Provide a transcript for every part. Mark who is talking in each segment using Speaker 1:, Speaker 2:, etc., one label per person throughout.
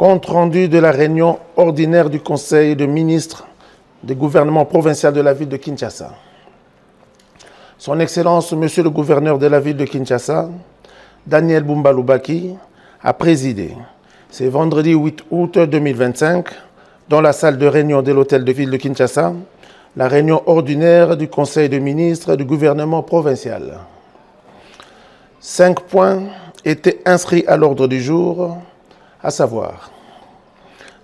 Speaker 1: Compte rendu de la réunion ordinaire du Conseil de ministres du gouvernement provincial de la ville de Kinshasa. Son Excellence, Monsieur le gouverneur de la ville de Kinshasa, Daniel Bumba Lubaki, a présidé, c'est vendredi 8 août 2025, dans la salle de réunion de l'hôtel de ville de Kinshasa, la réunion ordinaire du Conseil de ministres du gouvernement provincial. 5 points étaient inscrits à l'ordre du jour, à savoir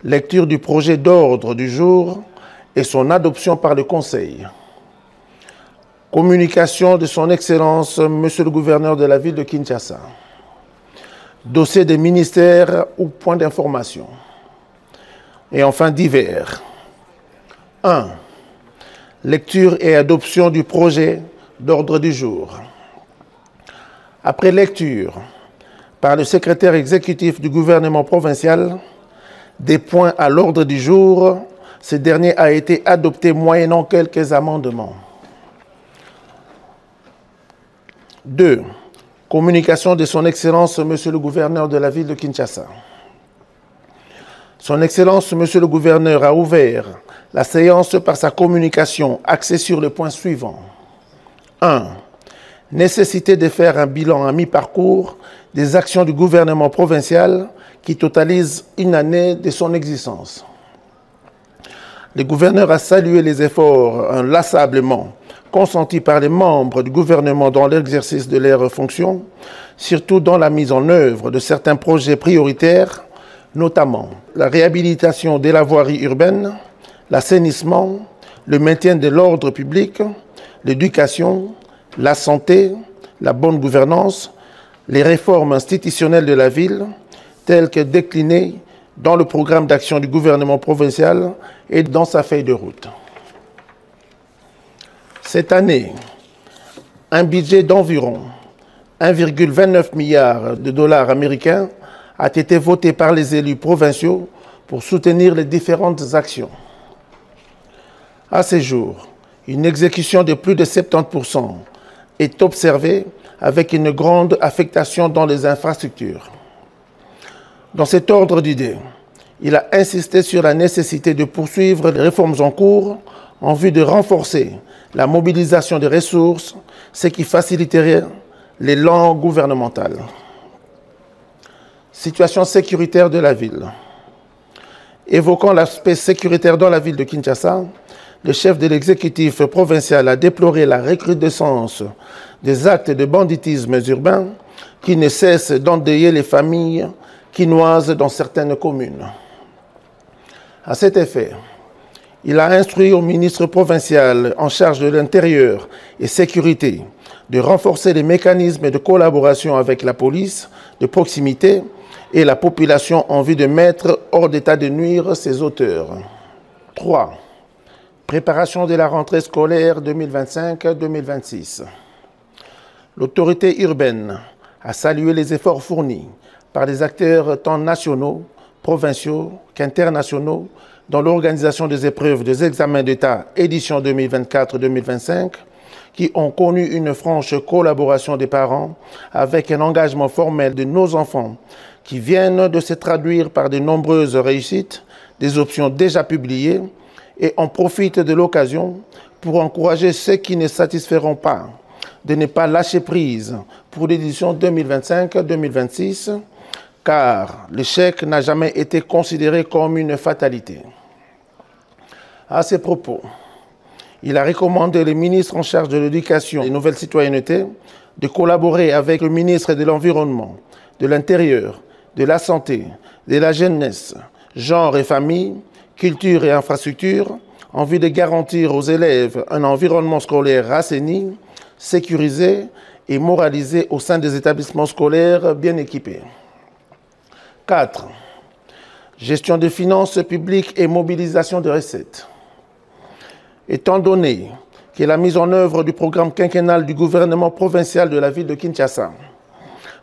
Speaker 1: lecture du projet d'ordre du jour et son adoption par le Conseil. Communication de son Excellence, Monsieur le gouverneur de la ville de Kinshasa. Dossier des ministères ou points d'information. Et enfin divers. 1. Lecture et adoption du projet d'ordre du jour. Après lecture par le secrétaire exécutif du gouvernement provincial des points à l'ordre du jour, ce dernier a été adopté moyennant quelques amendements. 2. Communication de son Excellence, Monsieur le gouverneur de la ville de Kinshasa. Son Excellence, Monsieur le gouverneur, a ouvert la séance par sa communication axée sur le point suivant. 1. Nécessité de faire un bilan à mi-parcours des actions du gouvernement provincial qui totalise une année de son existence. Le gouverneur a salué les efforts inlassablement consentis par les membres du gouvernement dans l'exercice de leurs fonctions, surtout dans la mise en œuvre de certains projets prioritaires, notamment la réhabilitation de la voirie urbaine, l'assainissement, le maintien de l'ordre public, l'éducation, la santé, la bonne gouvernance, les réformes institutionnelles de la ville, telles que déclinées dans le programme d'action du gouvernement provincial et dans sa feuille de route. Cette année, un budget d'environ 1,29 milliard de dollars américains a été voté par les élus provinciaux pour soutenir les différentes actions. À ce jour, une exécution de plus de 70% est observée avec une grande affectation dans les infrastructures. Dans cet ordre d'idées, il a insisté sur la nécessité de poursuivre les réformes en cours en vue de renforcer la mobilisation des ressources, ce qui faciliterait l'élan gouvernemental. Situation sécuritaire de la ville. Évoquant l'aspect sécuritaire dans la ville de Kinshasa, le chef de l'exécutif provincial a déploré la recrudescence des actes de banditisme urbain qui ne cessent d'endeuiller les familles quinoises dans certaines communes. À cet effet, il a instruit au ministre provincial en charge de l'Intérieur et Sécurité de renforcer les mécanismes de collaboration avec la police de proximité et la population en vue de mettre hors d'état de nuire ses auteurs. 3. Préparation de la rentrée scolaire 2025-2026. L'autorité urbaine a salué les efforts fournis par les acteurs tant nationaux, provinciaux qu'internationaux dans l'organisation des épreuves des examens d'État édition 2024-2025 qui ont connu une franche collaboration des parents avec un engagement formel de nos enfants qui viennent de se traduire par de nombreuses réussites, des options déjà publiées et on profite de l'occasion pour encourager ceux qui ne satisferont pas de ne pas lâcher prise pour l'édition 2025-2026 car l'échec n'a jamais été considéré comme une fatalité. À ces propos, il a recommandé le ministre en charge de l'éducation et des nouvelles citoyennetés de collaborer avec le ministre de l'Environnement, de l'Intérieur, de la Santé, de la Jeunesse, Genre et Famille, Culture et Infrastructure, en vue de garantir aux élèves un environnement scolaire assaini, sécurisé et moralisé au sein des établissements scolaires bien équipés. 4. Gestion des finances publiques et mobilisation de recettes. Étant donné que la mise en œuvre du programme quinquennal du gouvernement provincial de la ville de Kinshasa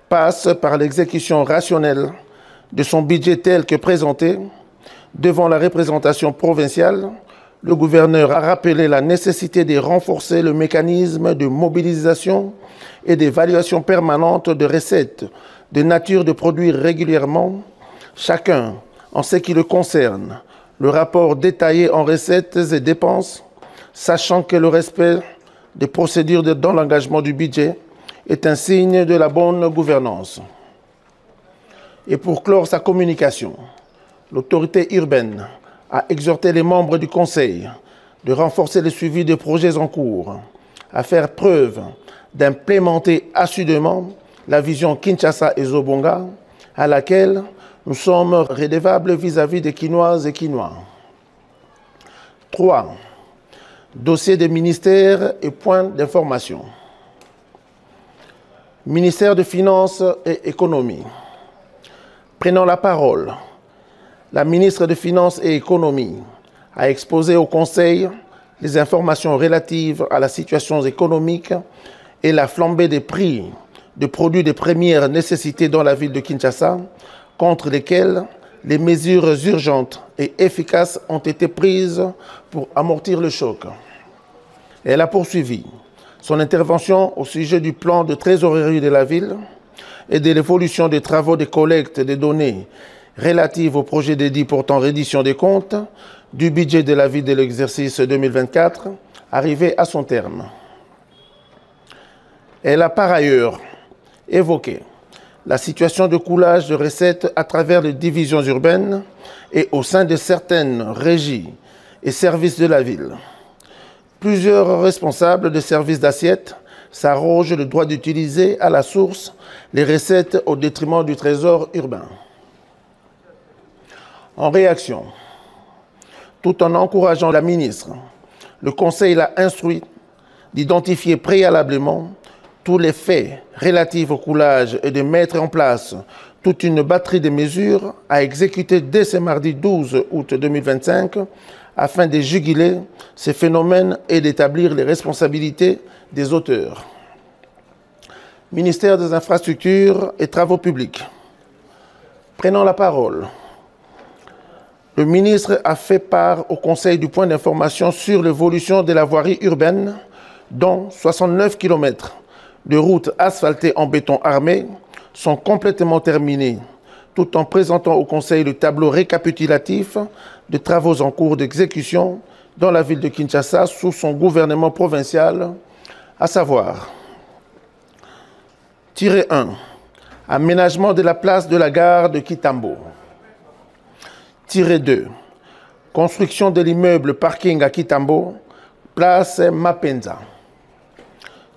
Speaker 1: passe par l'exécution rationnelle de son budget tel que présenté devant la représentation provinciale, le gouverneur a rappelé la nécessité de renforcer le mécanisme de mobilisation et d'évaluation permanente de recettes de nature de produire régulièrement, chacun en ce qui le concerne, le rapport détaillé en recettes et dépenses, sachant que le respect des procédures dans l'engagement du budget est un signe de la bonne gouvernance. Et pour clore sa communication, l'autorité urbaine a exhorté les membres du Conseil de renforcer le suivi des projets en cours, à faire preuve d'implémenter assidûment la vision Kinshasa et Zobonga, à laquelle nous sommes redevables vis-à-vis des Quinoises et Quinois. 3. Dossier des ministères et points d'information. Ministère des Finances et Économie. Prenant la parole, la ministre des Finances et Économie a exposé au Conseil les informations relatives à la situation économique et la flambée des prix de produits de première nécessité dans la ville de Kinshasa, contre lesquels les mesures urgentes et efficaces ont été prises pour amortir le choc. Elle a poursuivi son intervention au sujet du plan de trésorerie de la ville et de l'évolution des travaux de collecte des données relatives au projet dédié portant reddition des comptes du budget de la ville de l'exercice 2024, arrivé à son terme. Elle a par ailleurs évoqué la situation de coulage de recettes à travers les divisions urbaines et au sein de certaines régies et services de la ville. Plusieurs responsables de services d'assiette s'arrogent le droit d'utiliser à la source les recettes au détriment du trésor urbain. En réaction, tout en encourageant la ministre, le Conseil l'a instruit d'identifier préalablement tous les faits relatifs au coulage et de mettre en place toute une batterie de mesures à exécuter dès ce mardi 12 août 2025 afin de juguler ces phénomènes et d'établir les responsabilités des auteurs. Ministère des Infrastructures et Travaux Publics. Prenant la parole, le ministre a fait part au Conseil du point d'information sur l'évolution de la voirie urbaine, dont 69 km de routes asphaltées en béton armé sont complètement terminées, tout en présentant au Conseil le tableau récapitulatif de travaux en cours d'exécution dans la ville de Kinshasa sous son gouvernement provincial, à savoir Tiret 1. Aménagement de la place de la gare de Kitambo. Tiret 2. Construction de l'immeuble parking à Kitambo, place Mapenza.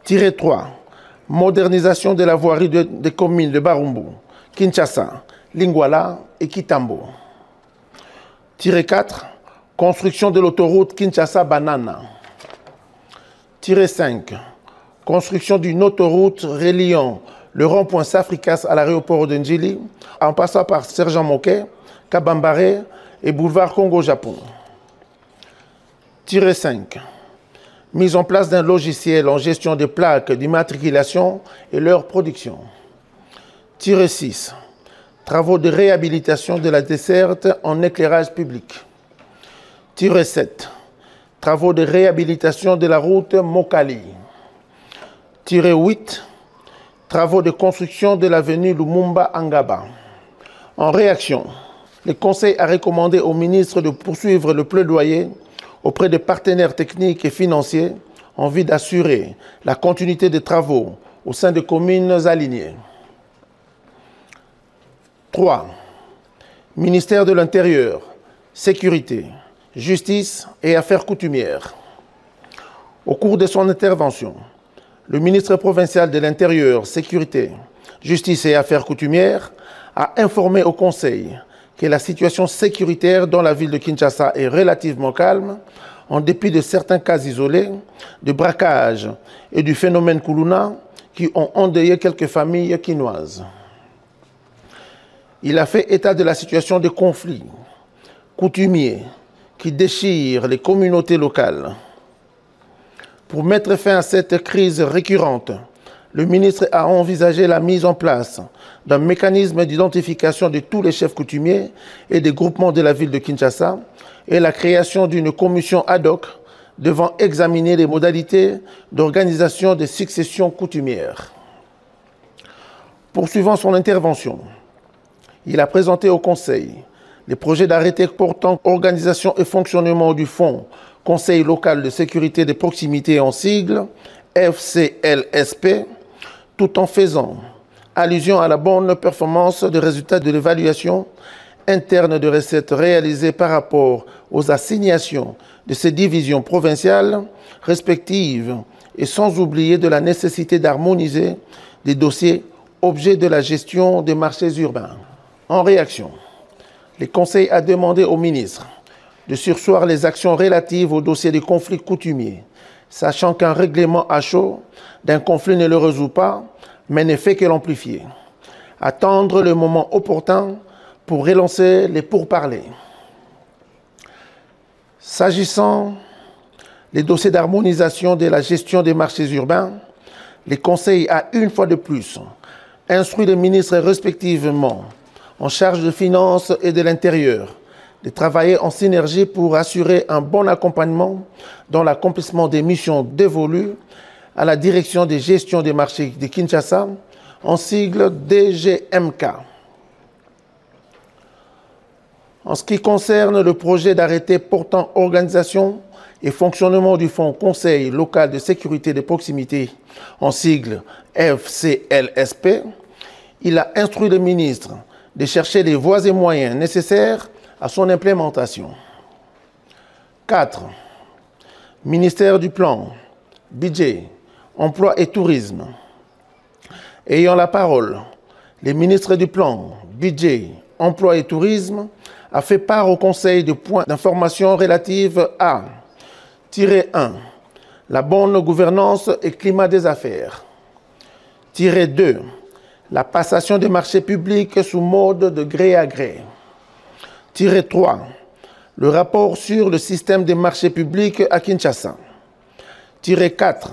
Speaker 1: Tiret 3. Modernisation de la voirie des communes de Barumbu, Kinshasa, Lingwala et Kitambo. Tiret 4. Construction de l'autoroute Kinshasa-Banana. Tiret 5. Construction d'une autoroute reliant le rond-point Safricas à l'aéroport de Njili, en passant par Sergent Moquet, Kabambare et boulevard Congo-Japon. Tiret 5. Mise en place d'un logiciel en gestion des plaques d'immatriculation et leur production. Tiret 6. Travaux de réhabilitation de la desserte en éclairage public. Tiret 7. Travaux de réhabilitation de la route Mokali. Tiret 8. Travaux de construction de l'avenue Lumumba-Angaba. En réaction, le Conseil a recommandé au ministre de poursuivre le plaidoyer auprès des partenaires techniques et financiers en vue d'assurer la continuité des travaux au sein des communes alignées. 3. Ministère de l'Intérieur, Sécurité, Justice et Affaires coutumières. Au cours de son intervention, le ministre provincial de l'Intérieur, Sécurité, Justice et Affaires coutumières a informé au Conseil que la situation sécuritaire dans la ville de Kinshasa est relativement calme, en dépit de certains cas isolés de braquage et du phénomène Kuluna qui ont endeuillé quelques familles quinoises. Il a fait état de la situation de conflits coutumiers qui déchirent les communautés locales. Pour mettre fin à cette crise récurrente, le ministre a envisagé la mise en place d'un mécanisme d'identification de tous les chefs coutumiers et des groupements de la ville de Kinshasa et la création d'une commission ad hoc devant examiner les modalités d'organisation des successions coutumières. Poursuivant son intervention, il a présenté au Conseil Les projets d'arrêté portant organisation et fonctionnement du Fonds Conseil local de sécurité des proximités en sigle FCLSP, tout en faisant allusion à la bonne performance des résultats de l'évaluation interne de recettes réalisées par rapport aux assignations de ces divisions provinciales respectives et sans oublier de la nécessité d'harmoniser des dossiers objets de la gestion des marchés urbains. En réaction, le Conseil a demandé au ministre de surseoir les actions relatives au dossier des conflits coutumiers, sachant qu'un règlement à chaud d'un conflit ne le résout pas, mais ne fait que l'amplifier. Attendre le moment opportun pour relancer les pourparlers. S'agissant des dossiers d'harmonisation de la gestion des marchés urbains, le Conseil a une fois de plus instruit les ministres respectivement en charge de finances et de l'intérieur de travailler en synergie pour assurer un bon accompagnement dans l'accomplissement des missions dévolues à la direction de gestion des marchés de Kinshasa, en sigle DGMK. En ce qui concerne le projet d'arrêté portant organisation et fonctionnement du Fonds Conseil local de sécurité des proximités, en sigle FCLSP, il a instruit le ministre de chercher les voies et moyens nécessaires à son implémentation. 4. Ministère du Plan, Budget, Emploi et Tourisme. Ayant la parole, le ministre du Plan, Budget, Emploi et Tourisme a fait part au Conseil de points d'information relatifs à -1. La bonne gouvernance et climat des affaires. -2. La passation des marchés publics sous mode de gré à gré. -3. Le rapport sur le système des marchés publics à Kinshasa. -4.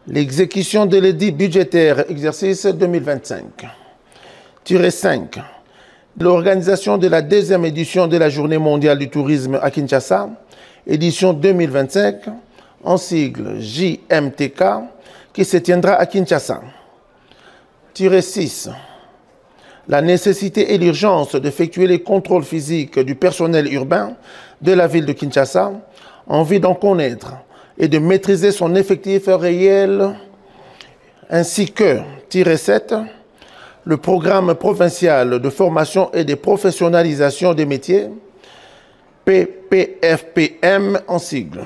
Speaker 1: L'exécution de l'édit budgétaire exercice 2025. -5. L'organisation de la deuxième édition de la Journée mondiale du tourisme à Kinshasa, édition 2025, en sigle JMTK, qui se tiendra à Kinshasa. -6. La nécessité et l'urgence d'effectuer les contrôles physiques du personnel urbain de la ville de Kinshasa en vue d'en connaître et de maîtriser son effectif réel, ainsi que -7. Le programme provincial de formation et de professionnalisation des métiers, PPFPM en sigle.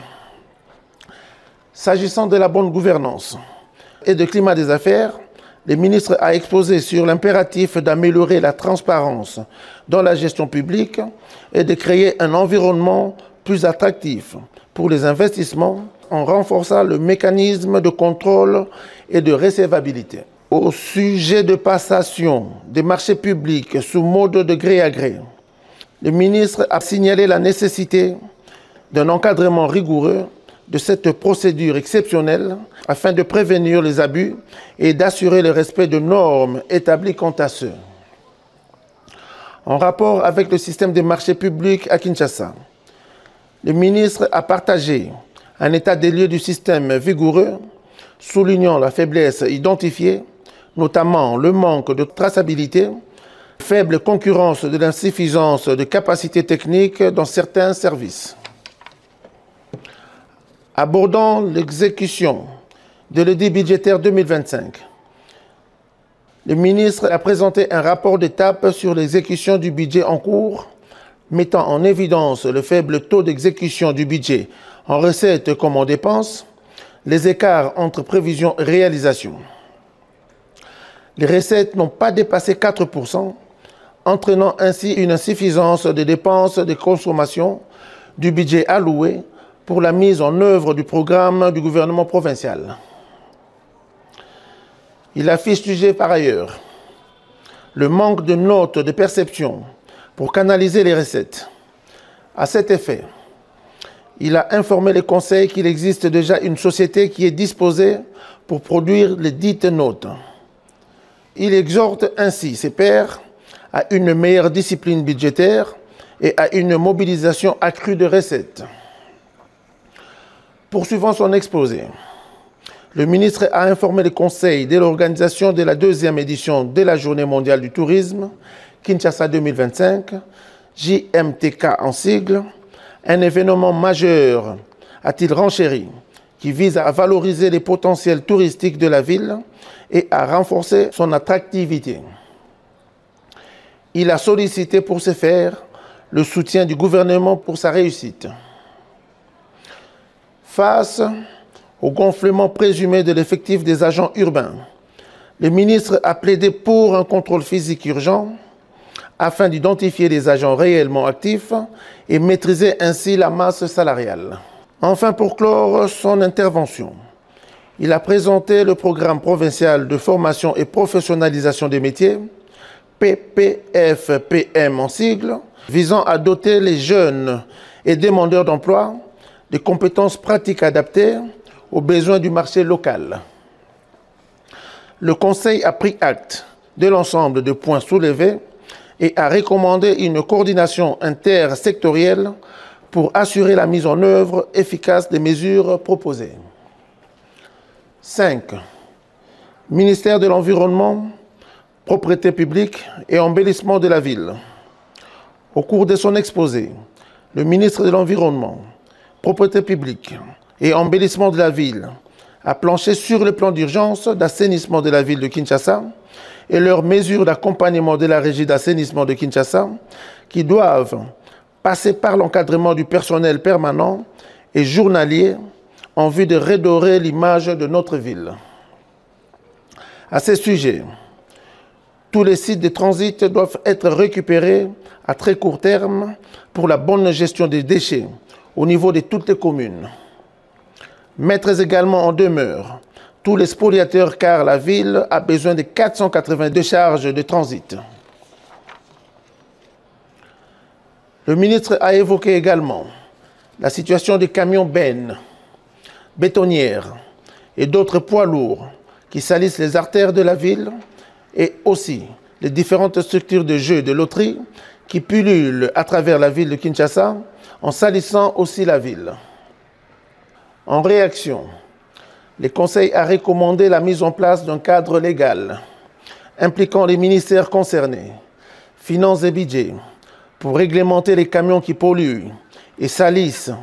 Speaker 1: S'agissant de la bonne gouvernance et du climat des affaires, le ministre a exposé sur l'impératif d'améliorer la transparence dans la gestion publique et de créer un environnement plus attractif pour les investissements en renforçant le mécanisme de contrôle et de recevabilité. Au sujet de passation des marchés publics sous mode de gré à gré, le ministre a signalé la nécessité d'un encadrement rigoureux de cette procédure exceptionnelle afin de prévenir les abus et d'assurer le respect de normes établies quant à ceux. En rapport avec le système des marchés publics à Kinshasa, le ministre a partagé un état des lieux du système vigoureux, soulignant la faiblesse identifiée, notamment le manque de traçabilité, faible concurrence de l'insuffisance de capacités techniques dans certains services. Abordant l'exécution de l'édit budgétaire 2025, le ministre a présenté un rapport d'étape sur l'exécution du budget en cours, mettant en évidence le faible taux d'exécution du budget en recettes comme en dépenses, les écarts entre prévisions et réalisations. Les recettes n'ont pas dépassé 4%, entraînant ainsi une insuffisance des dépenses de consommation du budget alloué pour la mise en œuvre du programme du gouvernement provincial. Il a fustigé par ailleurs le manque de notes de perception pour canaliser les recettes. À cet effet, il a informé les conseils qu'il existe déjà une société qui est disposée pour produire les dites notes. Il exhorte ainsi ses pairs à une meilleure discipline budgétaire et à une mobilisation accrue de recettes. Poursuivant son exposé, le ministre a informé les conseils de l'organisation de la deuxième édition de la Journée mondiale du tourisme, Kinshasa 2025, JMTK en sigle, un événement majeur, a-t-il renchéri, qui vise à valoriser les potentiels touristiques de la ville et à renforcer son attractivité. Il a sollicité pour ce faire le soutien du gouvernement pour sa réussite. Face au gonflement présumé de l'effectif des agents urbains, le ministre a plaidé pour un contrôle physique urgent afin d'identifier les agents réellement actifs et maîtriser ainsi la masse salariale. Enfin, pour clore son intervention, il a présenté le programme provincial de formation et professionnalisation des métiers, PPFPM en sigle, visant à doter les jeunes et demandeurs d'emploi de compétences pratiques adaptées aux besoins du marché local. Le Conseil a pris acte de l'ensemble des points soulevés et a recommandé une coordination intersectorielle pour assurer la mise en œuvre efficace des mesures proposées. 5. Ministère de l'Environnement, Propriété publique et Embellissement de la ville. Au cours de son exposé, le ministre de l'Environnement, Propriété publique et Embellissement de la ville a planché sur le plan d'urgence d'assainissement de la ville de Kinshasa et leurs mesures d'accompagnement de la régie d'assainissement de Kinshasa qui doivent passer par l'encadrement du personnel permanent et journalier en vue de redorer l'image de notre ville. À ce sujet, tous les sites de transit doivent être récupérés à très court terme pour la bonne gestion des déchets au niveau de toutes les communes. Mettre également en demeure tous les spoliateurs car la ville a besoin de 482 charges de transit. Le ministre a évoqué également la situation des camions bennes, bétonnières et d'autres poids lourds qui salissent les artères de la ville et aussi les différentes structures de jeux et de loterie qui pullulent à travers la ville de Kinshasa en salissant aussi la ville. En réaction, le Conseil a recommandé la mise en place d'un cadre légal impliquant les ministères concernés, finances et budget, pour réglementer les camions qui polluent et salissent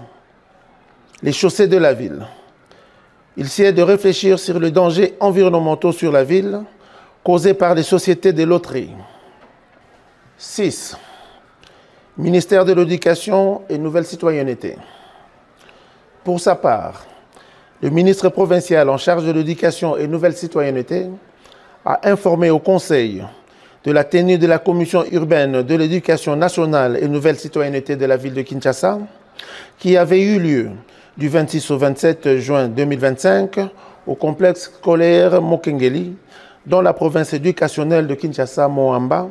Speaker 1: les chaussées de la ville. Il s'agit de réfléchir sur les dangers environnementaux sur la ville causés par les sociétés de loterie. 6. Ministère de l'Éducation et Nouvelle Citoyenneté. Pour sa part, le ministre provincial en charge de l'Éducation et Nouvelle Citoyenneté a informé au Conseil de la tenue de la Commission urbaine de l'Éducation nationale et Nouvelle Citoyenneté de la ville de Kinshasa, qui avait eu lieu du 26 au 27 juin 2025 au complexe scolaire Mokengeli, dans la province éducationnelle de Kinshasa-Moamba,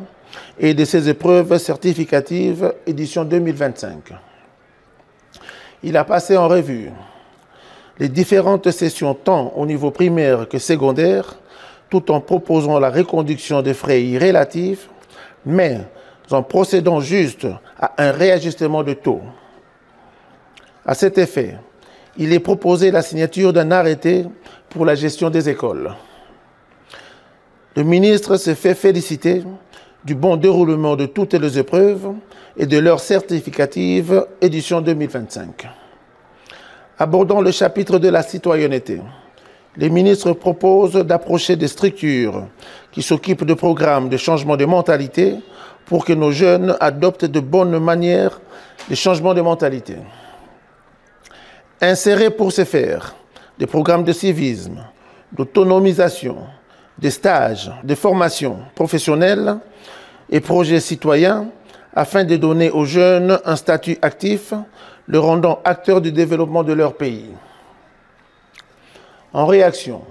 Speaker 1: et de ses épreuves certificatives édition 2025. Il a passé en revue les différentes sessions tant au niveau primaire que secondaire, tout en proposant la reconduction des frais irrélatifs, mais en procédant juste à un réajustement de taux. À cet effet, il est proposé la signature d'un arrêté pour la gestion des écoles. Le ministre se fait féliciter du bon déroulement de toutes les épreuves et de leurs certificatives édition 2025. Abordant le chapitre de la citoyenneté, les ministres proposent d'approcher des structures qui s'occupent de programmes de changement de mentalité pour que nos jeunes adoptent de bonnes manières de changement de mentalité. Insérer pour ce faire des programmes de civisme, d'autonomisation, des stages, de formation professionnelle et projets citoyens afin de donner aux jeunes un statut actif, le rendant acteurs du développement de leur pays. En réaction,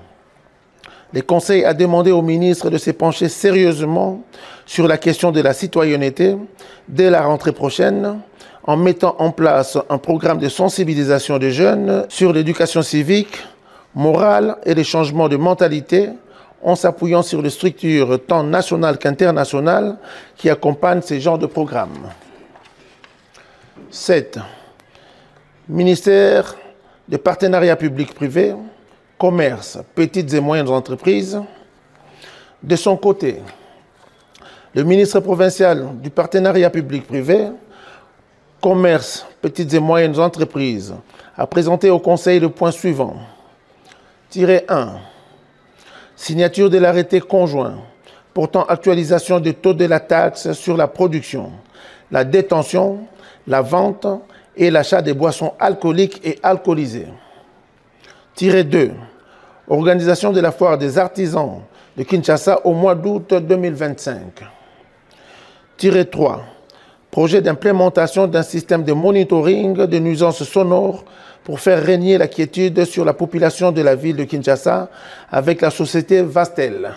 Speaker 1: le Conseil a demandé au ministre de se pencher sérieusement sur la question de la citoyenneté dès la rentrée prochaine, en mettant en place un programme de sensibilisation des jeunes sur l'éducation civique, morale et les changements de mentalité, en s'appuyant sur les structures tant nationales qu'internationales qui accompagnent ces genres de programmes. 7. Ministère des partenariats publics-privés, commerce, petites et moyennes entreprises. De son côté, Le ministre provincial du partenariat public-privé, commerce, petites et moyennes entreprises, a présenté au Conseil le point suivant. Tiret 1. Signature de l'arrêté conjoint portant actualisation du taux de la taxe sur la production, la détention, la vente et l'achat des boissons alcooliques et alcoolisées. Tiret 2. Organisation de la foire des artisans de Kinshasa au mois d'août 2025. Tiret 3. Projet d'implémentation d'un système de monitoring de nuisances sonores pour faire régner la quiétude sur la population de la ville de Kinshasa avec la société Vastel.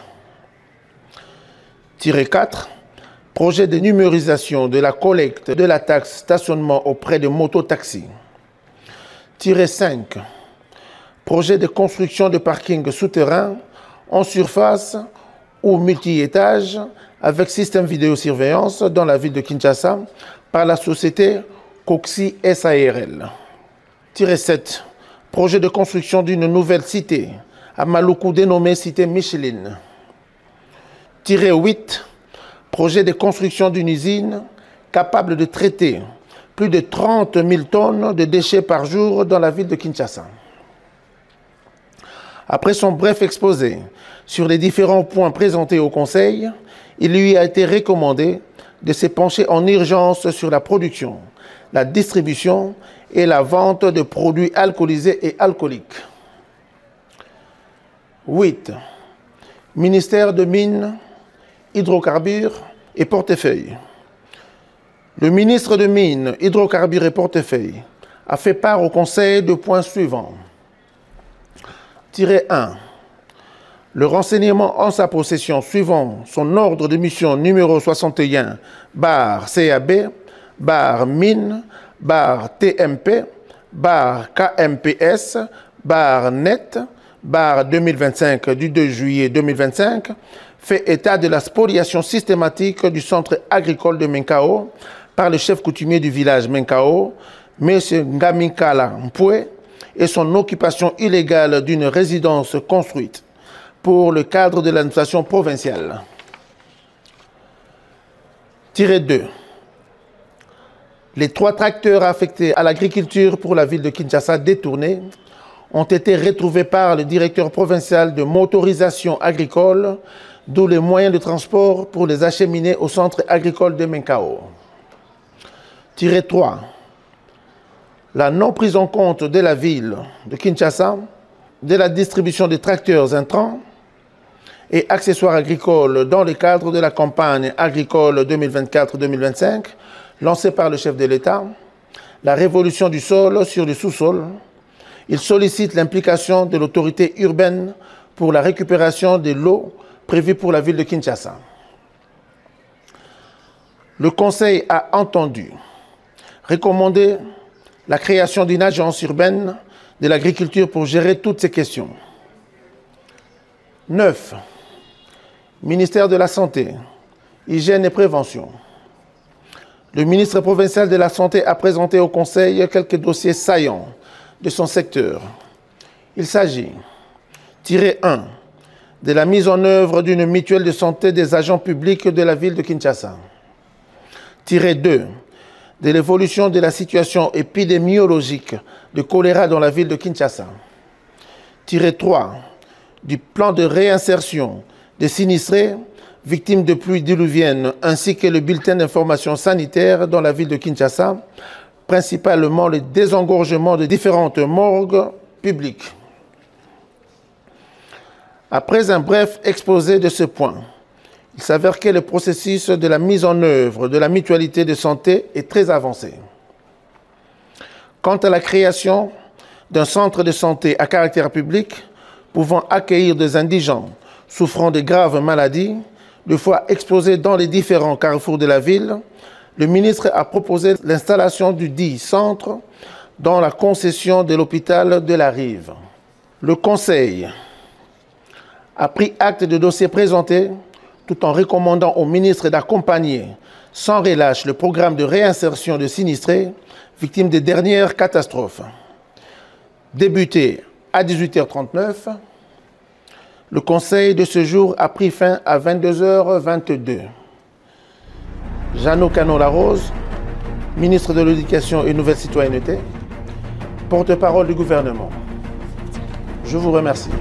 Speaker 1: Tiret 4. Projet de numérisation de la collecte de la taxe stationnement auprès de mototaxis. Tiret 5. Projet de construction de parkings souterrains en surface ou multi-étages avec système vidéosurveillance dans la ville de Kinshasa par la société Coxi SARL. Tiret 7. Projet de construction d'une nouvelle cité à Maluku dénommée cité Micheline. Tiret 8. Projet de construction d'une usine capable de traiter plus de 30 000 tonnes de déchets par jour dans la ville de Kinshasa. Après son bref exposé sur les différents points présentés au Conseil, il lui a été recommandé de se pencher en urgence sur la production, la distribution et la vente de produits alcoolisés et alcooliques. 8. Ministère de Mines, Hydrocarbures et Portefeuille. Le ministre de Mines, Hydrocarbures et Portefeuille a fait part au Conseil de points suivants. Tiret 1. Le renseignement en sa possession suivant son ordre de mission numéro 61, CAB, mine, TMP, KMPS, net, 2025 du 2 juillet 2025, fait état de la spoliation systématique du centre agricole de Menkao par le chef coutumier du village Menkao, M. Ngamikala Mpoué, et son occupation illégale d'une résidence construite pour le cadre de l'administration provinciale. Tiret 2. Les 3 tracteurs affectés à l'agriculture pour la ville de Kinshasa détournés ont été retrouvés par le directeur provincial de motorisation agricole, d'où les moyens de transport pour les acheminer au centre agricole de Menkao. Tiret 3. La non prise en compte de la ville de Kinshasa de la distribution des tracteurs intrants et accessoires agricoles dans le cadre de la campagne agricole 2024-2025 lancée par le chef de l'État, la révolution du sol sur le sous-sol. Il sollicite l'implication de l'autorité urbaine pour la récupération de l'eau prévue pour la ville de Kinshasa. Le Conseil a entendu recommander la création d'une agence urbaine de l'agriculture pour gérer toutes ces questions. 9. Ministère de la Santé, Hygiène et Prévention. Le ministre provincial de la Santé a présenté au Conseil quelques dossiers saillants de son secteur. Il s'agit, tiret 1, de la mise en œuvre d'une mutuelle de santé des agents publics de la ville de Kinshasa. Tiret 2, de l'évolution de la situation épidémiologique de choléra dans la ville de Kinshasa. Tiret 3, du plan de réinsertion des sinistrés, victimes de pluies diluviennes, ainsi que le bulletin d'information sanitaire dans la ville de Kinshasa, principalement le désengorgement de différentes morgues publiques. Après un bref exposé de ce point, il s'avère que le processus de la mise en œuvre de la mutualité de santé est très avancé. Quant à la création d'un centre de santé à caractère public pouvant accueillir des indigents souffrant de graves maladies, de fois exposés dans les différents carrefours de la ville, le ministre a proposé l'installation du dit centre dans la concession de l'hôpital de la Rive. Le Conseil a pris acte de dossier présenté tout en recommandant au ministre d'accompagner sans relâche le programme de réinsertion de sinistrés victimes des dernières catastrophes. Débuté à 18h39, le Conseil de ce jour a pris fin à 22h22. Jeannot Cano-Larose, ministre de l'Éducation et Nouvelle Citoyenneté, porte-parole du gouvernement. Je vous remercie.